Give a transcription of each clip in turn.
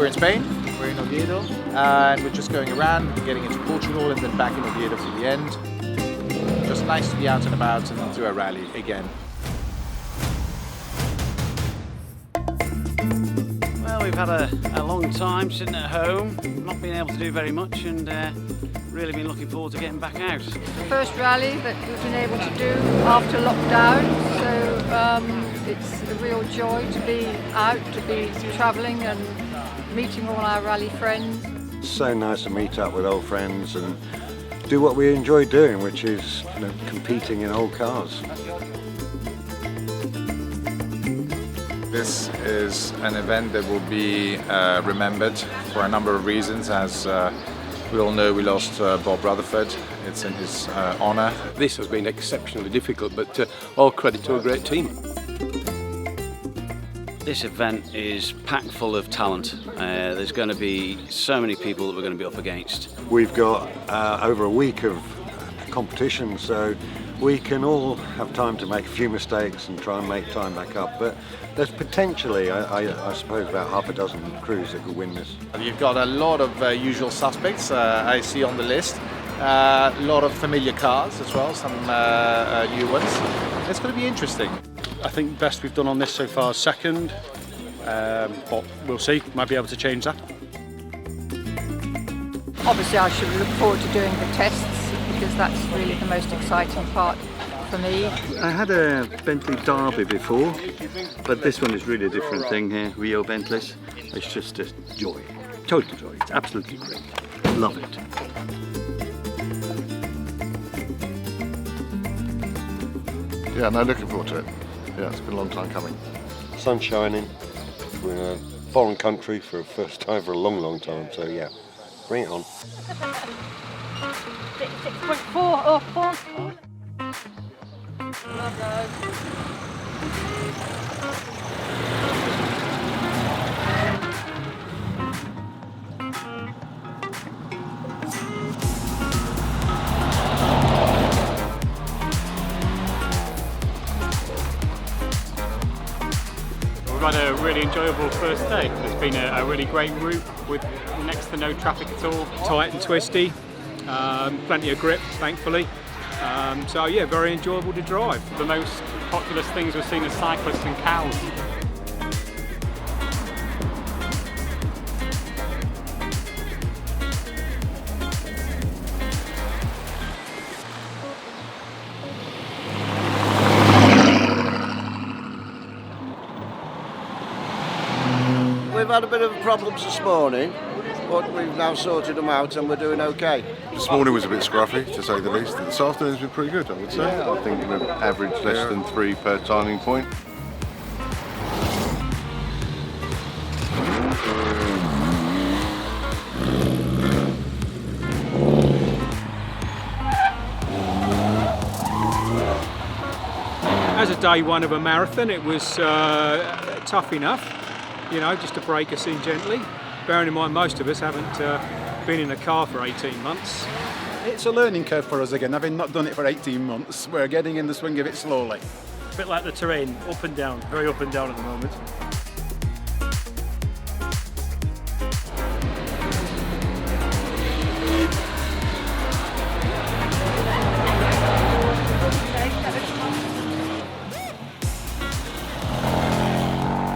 We're in Spain, we're in Oviedo, and we're just going around, getting into Portugal and then back in Oviedo for the end. Just nice to be out and about and do a rally again. Well, we've had a long time sitting at home, not been able to do very much, and really been looking forward to getting back out. The first rally that we've been able to do after lockdown, so it's a real joy to be out, to be travelling and meeting all our rally friends. It's so nice to meet up with old friends and do what we enjoy doing, which is competing in old cars. This is an event that will be remembered for a number of reasons. As we all know, we lost Bob Rutherford. It's in his honour. This has been exceptionally difficult, but all credit to a great team. This event is packed full of talent. There's going to be so many people that we're going to be up against. We've got over a week of competition, so we can all have time to make a few mistakes and try and make time back up. But there's potentially, I suppose, about half a dozen crews that could win this. You've got a lot of usual suspects I see on the list. A lot of familiar cars as well, some new ones. It's going to be interesting. I think best we've done on this so far is second, but we'll see, might be able to change that. Obviously I should look forward to doing the tests because that's really the most exciting part for me. I had a Bentley Derby before, but this one is really a different thing here, Rio Bentleys. It's just a joy, total joy, it's absolutely great, love it. Yeah, no, looking forward to it. Yeah, it's been a long time coming. Sun's shining, we're in a foreign country for the first time for a long time, so yeah, bring it on. 6.4 or 4. We've had a really enjoyable first day. It's been a really great route with next to no traffic at all. Tight and twisty, plenty of grip, thankfully. So yeah, very enjoyable to drive. The most populous things we're seeing are cyclists and cows. We've had a bit of problems this morning, but we've now sorted them out and we're doing okay. This morning was a bit scruffy, to say the least. This afternoon's been pretty good, I would say. Yeah, I think we've averaged less than 3 per timing point. As a day one of a marathon, it was tough enough. You know, just to break us in gently. Bearing in mind most of us haven't been in a car for 18 months. It's a learning curve for us again, having not done it for 18 months. We're getting in the swing of it slowly. A bit like the terrain, up and down, very up and down at the moment.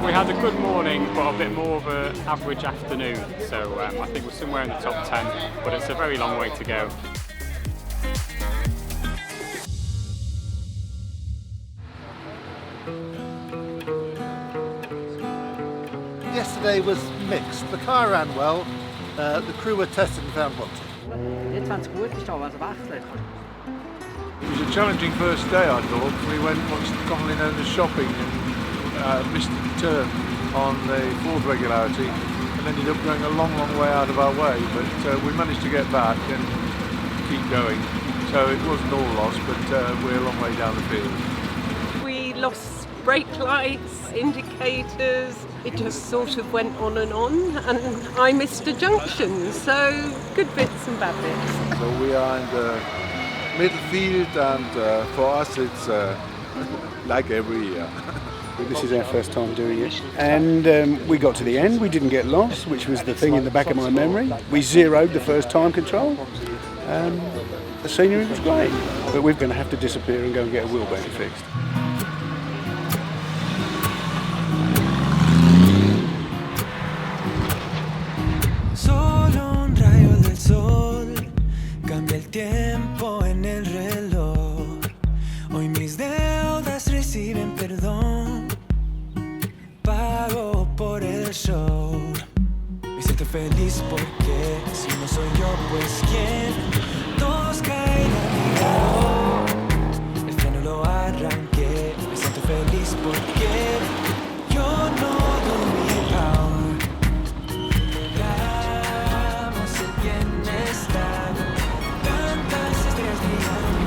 We had a good morning, but a bit more of an average afternoon. So I think we're somewhere in the top 10, but it's a very long way to go. Yesterday was mixed. The car ran well, the crew were tested and found faulty. It went good, det var bättre. It was a challenging first day, I thought. We went what's commonly known as shopping and missed the turn on the fourth regularity and ended up going a long way out of our way, but we managed to get back and keep going. So it wasn't all lost, but we're a long way down the field. We lost brake lights, indicators. It just sort of went on, and I missed a junction, so good bits and bad bits. So we are in the middle field, and for us it's like every year. This is our first time doing it. And we got to the end, we didn't get lost, which was the thing in the back of my memory. We zeroed the first time control. The scenery was great, but we're going to have to disappear and go and get a wheel bearing fixed. Solo un rayo del sol cambia el tiempo en el reloj. Hoy mis deudas reciben perdón. Pago por el show. Me siento feliz porque si no soy yo, pues quién. Todos caen a mi lado. El freno lo arranqué. Me siento feliz porque yo no dormí aún. Logramos el bienestar. Tantas estrellas brillan.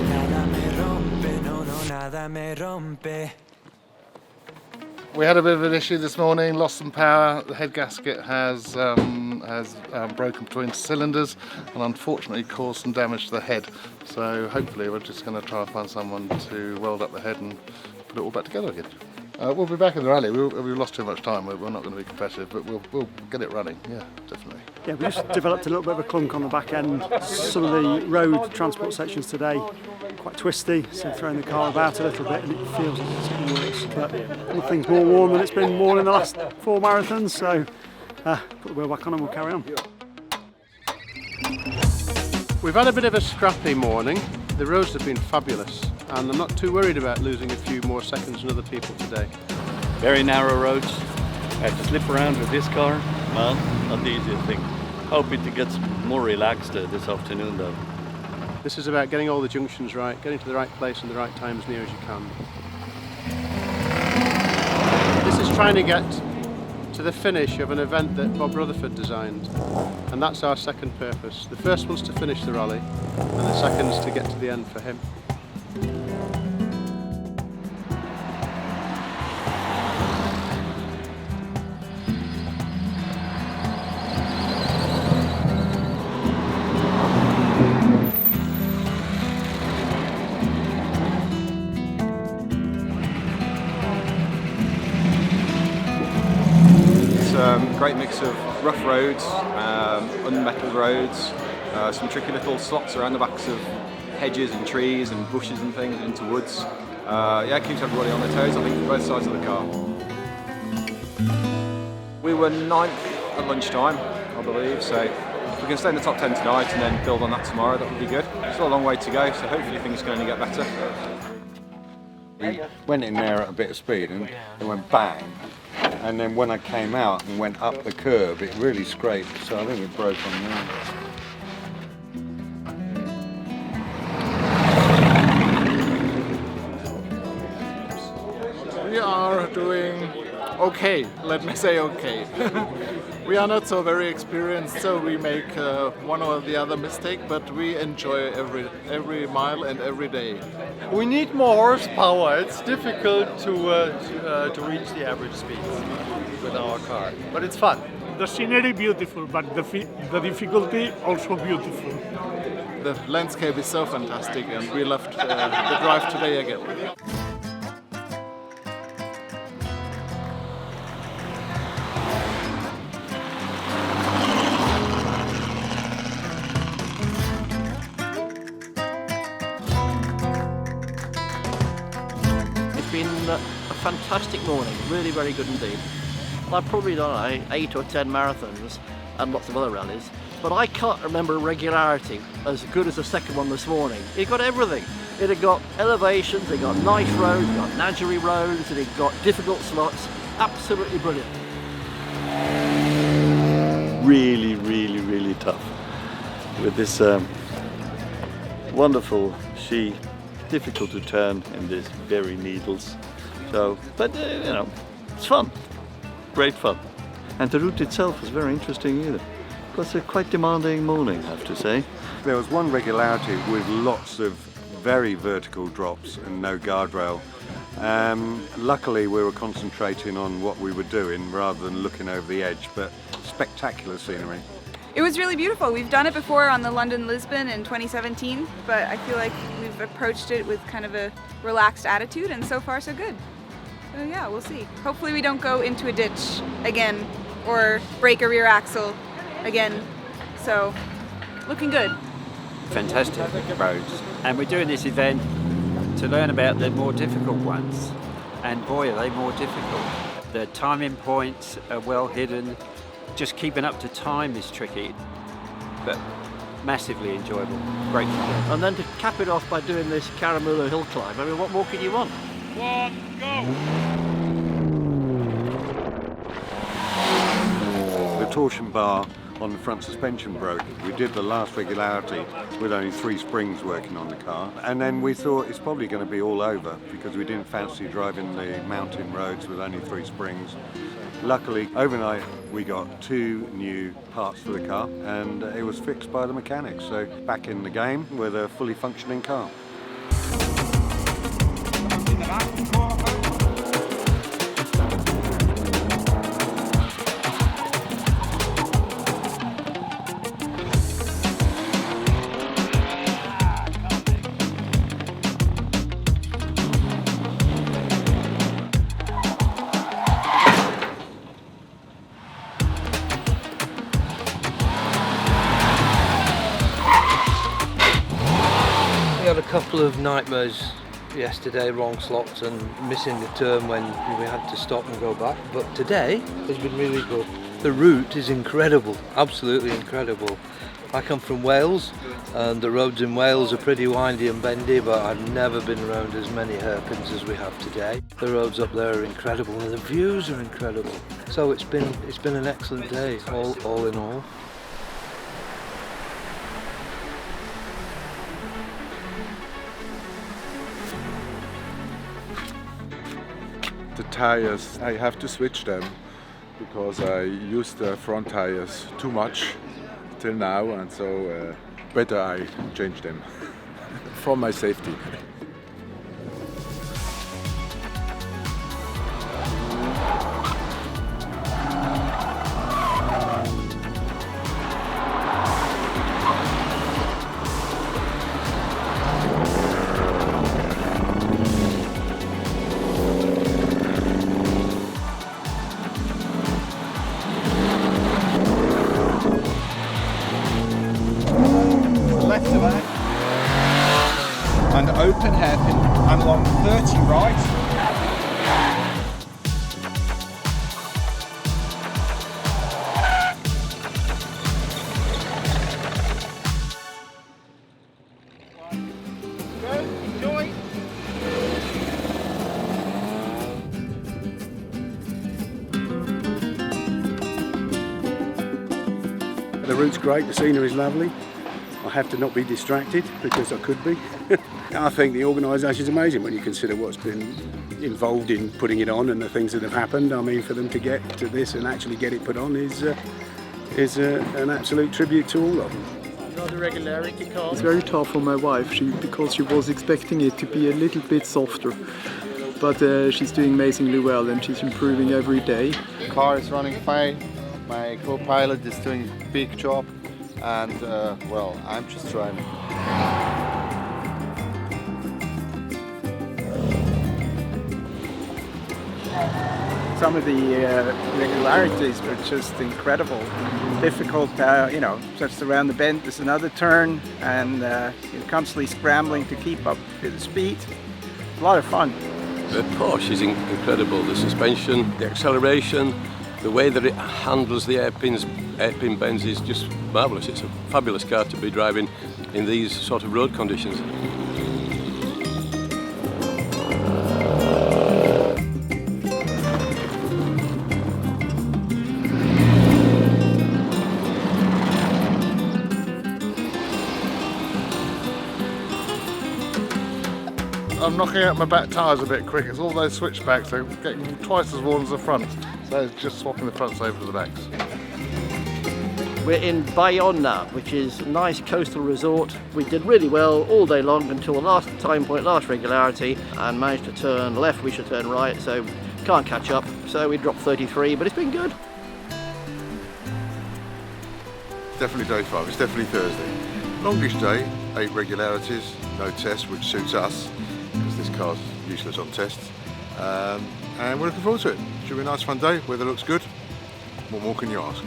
Nada me rompe, no, no, nada me rompe. We had a bit of an issue this morning, lost some power. The head gasket has broken between cylinders and unfortunately caused some damage to the head. So hopefully we're just going to try and find someone to weld up the head and put it all back together again. We'll be back in the rally. We lost too much time. We're not going to be competitive, but we'll get it running. Yeah, definitely. Yeah, we just developed a little bit of a clunk on the back end. Some of the road transport sections today quite twisty, so throwing the car about a little bit and it feels like it's getting worse. But nothing's more warm than it's been worn in the last 4 marathons, so put the wheel back on and we'll carry on. We've had a bit of a scrappy morning. The roads have been fabulous and I'm not too worried about losing a few more seconds than other people today. Very narrow roads. I had to slip around with this car. Well, not the easiest thing. Hoping to get more relaxed this afternoon though. This is about getting all the junctions right, getting to the right place and the right time as near as you can. This is trying to get to the finish of an event that Bob Rutherford designed, and that's our second purpose. The first one's to finish the rally and the second's to get to the end for him. Great mix of rough roads, unmetalled roads, some tricky little slots around the backs of hedges and trees and bushes and things into woods. Yeah, it keeps everybody on their toes, I think, for both sides of the car. We were 9th at lunchtime, I believe, so if we can stay in the top 10 tonight and then build on that tomorrow, that would be good. Still a long way to go, so hopefully things can only get better. We went in there at a bit of speed and it went bang. And then when I came out and went up the curb, it really scraped, so I think it broke on there. We are doing okay, let me say okay. We are not so very experienced, so we make one or the other mistake, but we enjoy every mile and every day. We need more horsepower. It's difficult to reach the average speeds with our car, but it's fun. The scenery beautiful, but the difficulty also beautiful. The landscape is so fantastic, and we loved the drive today again. It's been a fantastic morning, really very good indeed. I've probably done 8 or 10 marathons and lots of other rallies, but I can't remember a regularity as good as the second one this morning. It got everything. It had got elevations, it got nice roads, it got naturally roads, and it got difficult slots. Absolutely brilliant. Really, really, really tough with this wonderful ski. Difficult to turn in these very needles. So, but you know, it's fun. Great fun. And the route itself was very interesting either. It was a quite demanding morning, I have to say. There was one regularity with lots of very vertical drops and no guardrail. Luckily we were concentrating on what we were doing rather than looking over the edge, but spectacular scenery. It was really beautiful. We've done it before on the London-Lisbon in 2017, but I feel like we've approached it with kind of a relaxed attitude, and so far so good. So yeah, we'll see. Hopefully we don't go into a ditch again or break a rear axle again. So, looking good. Fantastic roads. And we're doing this event to learn about the more difficult ones. And boy, are they more difficult. The timing points are well hidden. Just keeping up to time is tricky, but massively enjoyable. Great fun. And then to cap it off by doing this Caramulo hill climb, I mean, what more could you want? 1, go! The torsion bar on the front suspension broke. We did the last regularity with only 3 springs working on the car, and then we thought it's probably going to be all over because we didn't fancy driving the mountain roads with only 3 springs. Luckily, overnight we got 2 new parts for the car and it was fixed by the mechanics, so back in the game with a fully functioning car. We had a couple of nightmares yesterday, wrong slots and missing the turn when we had to stop and go back, but today has been really good. The route is incredible, absolutely incredible. I come from Wales and the roads in Wales are pretty windy and bendy, but I've never been around as many hairpins as we have today. The roads up there are incredible and the views are incredible. So it's been an excellent day, all in all. The tires, I have to switch them because I used the front tires too much till now, and so better I change them for my safety. And open hairpin and long 30 right. Go, enjoy. The route's great, the scenery is lovely. I have to not be distracted because I could be. I think the organisation is amazing when you consider what's been involved in putting it on and the things that have happened. I mean, for them to get to this and actually get it put on is an absolute tribute to all of them. Another regularity car. It's very tough for my wife because she was expecting it to be a little bit softer. But she's doing amazingly well and she's improving every day. The car is running fine. My co-pilot is doing a big job. And well, I'm just driving. Some of the regularities were just incredible. Difficult, just around the bend there's another turn and you're constantly scrambling to keep up with the speed. A lot of fun. The Porsche is incredible. The suspension, the acceleration, the way that it handles the hairpin bends is just marvellous. It's a fabulous car to be driving in these sort of road conditions. I'm knocking out my back tyres a bit quick. It's all those switchbacks, they're getting twice as worn as the front. So it's just swapping the fronts over to the backs. We're in Bayonne now, which is a nice coastal resort. We did really well all day long until the last time point, last regularity, and managed to turn left, we should turn right, so can't catch up. So we dropped 33, but it's been good. definitely day 5. It's definitely Thursday. Longish day, 8 regularities, no tests, which suits us because this car's useless on tests. And we're looking forward to it. Should be a nice fun day. Weather looks good. What more can you ask?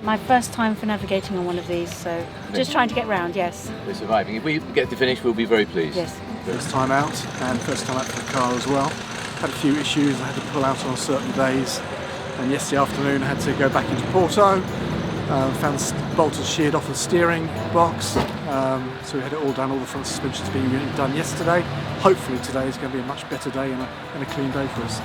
My first time for navigating on one of these, so just trying to get round, yes. We're surviving. If we get to finish, we'll be very pleased. Yes. First time out, and first time out for the car as well. Had a few issues, I had to pull out on certain days, and yesterday afternoon I had to go back into Porto. Found the bolts sheared off the steering box, so we had it all done, all the front suspensions being done yesterday. Hopefully today is going to be a much better day and a clean day for us.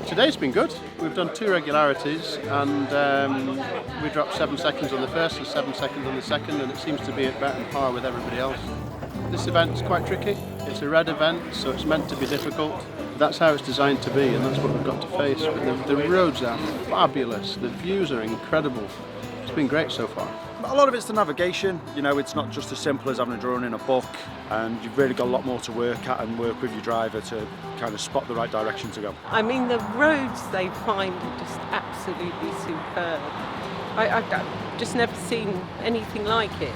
Today's been good. We've done 2 regularities and we dropped 7 seconds on the first and 7 seconds on the second, and it seems to be about on par with everybody else. This event is quite tricky. It's a red event, so it's meant to be difficult. That's how it's designed to be, and that's what we've got to face. But the roads are fabulous. The views are incredible. It's been great so far. A lot of it's the navigation. You know, it's not just as simple as having a drawing in a book, and you've really got a lot more to work at and work with your driver to kind of spot the right direction to go. I mean, the roads they find are just absolutely superb. I've just never seen anything like it.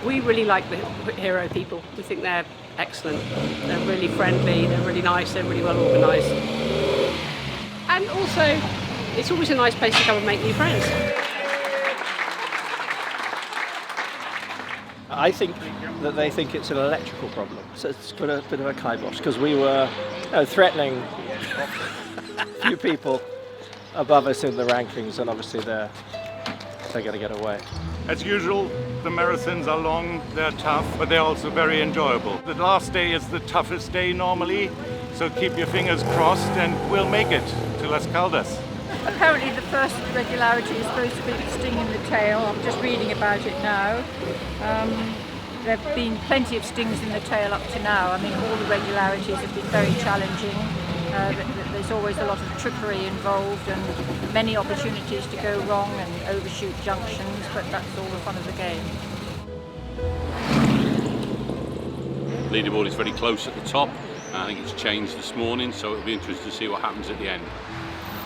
We really like the Hero people. We think they're excellent. They're really friendly, they're really nice, they're really well organised. And also, it's always a nice place to come and make new friends. I think that they think it's an electrical problem. So it's got a bit of a kibosh because we were threatening a few people above us in the rankings, and obviously they're going to get away. As usual, the marathons are long, they're tough, but they're also very enjoyable. The last day is the toughest day normally, so keep your fingers crossed and we'll make it to Las Caldas. Apparently the first regularity is supposed to be the sting in the tail. I'm just reading about it now. There have been plenty of stings in the tail up to now. I mean, all the regularities have been very challenging. There's always a lot of trickery involved and many opportunities to go wrong and overshoot junctions, but that's all the fun of the game. Leaderboard is very close at the top. I think it's changed this morning, so it'll be interesting to see what happens at the end.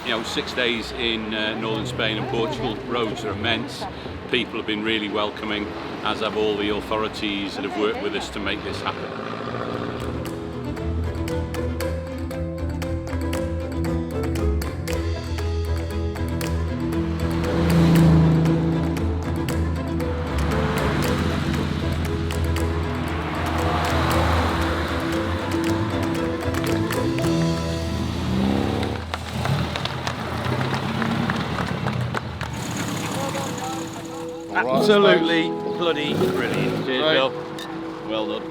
You know, 6 days in northern Spain and Portugal, roads are immense. People have been really welcoming, as have all the authorities that have worked with us to make this happen. Absolutely bloody brilliant. Cheers, Bill. Well done.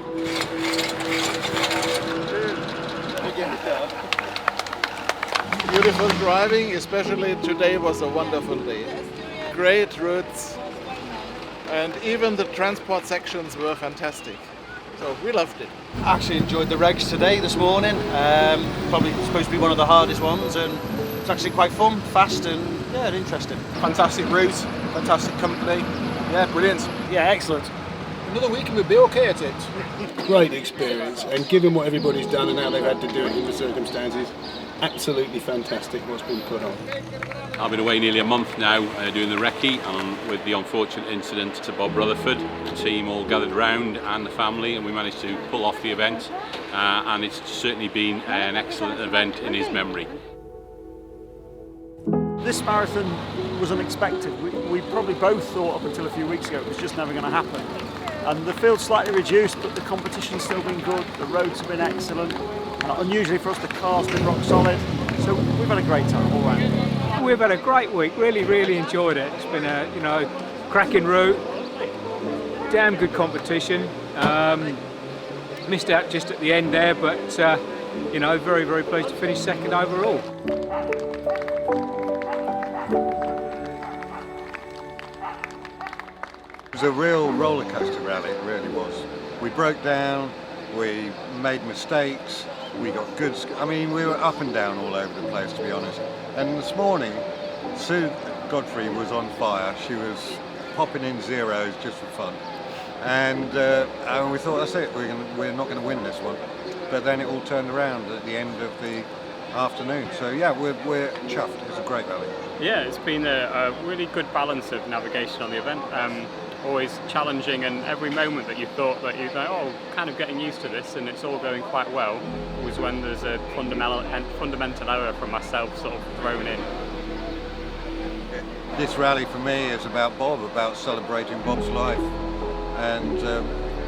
Beautiful driving, especially today was a wonderful day. Great routes, and even the transport sections were fantastic. So we loved it. I actually enjoyed the regs today, this morning. Probably supposed to be one of the hardest ones, and it's actually quite fun, fast, and yeah, interesting. Fantastic route, fantastic company. Yeah, brilliant. Yeah, excellent. Another week and we'll be okay at it. Great experience, and given what everybody's done and how they've had to do it in the circumstances, absolutely fantastic what's been put on. I've been away nearly a month now doing the recce, and with the unfortunate incident to Bob Rutherford, the team all gathered round and the family, and we managed to pull off the event, and it's certainly been an excellent event in his memory. This marathon was unexpected. We probably both thought up until a few weeks ago it was just never going to happen. And the field's slightly reduced, but the competition's still been good, the roads have been excellent. Unusually for us, the car's been rock solid. So we've had a great time all round. We've had a great week, really enjoyed it. It's been a cracking route, damn good competition. Missed out just at the end there, but very pleased to finish second overall. was a real roller coaster rally, it really was. We broke down, we made mistakes, we got good, I mean we were up and down all over the place, to be honest. And this morning, Sue Godfrey was on fire. She was popping in zeros just for fun. And we thought, that's it, we're not going to win this one. But then it all turned around at the end of the afternoon. So yeah, we're chuffed. It's a great rally. Yeah, it's been a really good balance of navigation on the event. Always challenging, and every moment that you thought that you're like, oh, kind of getting used to this and it's all going quite well, was when there's a fundamental error from myself sort of thrown in. This rally for me is about Bob, about celebrating Bob's life. And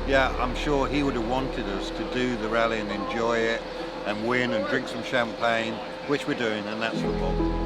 yeah, I'm sure he would have wanted us to do the rally and enjoy it and win and drink some champagne, which we're doing, and that's for Bob.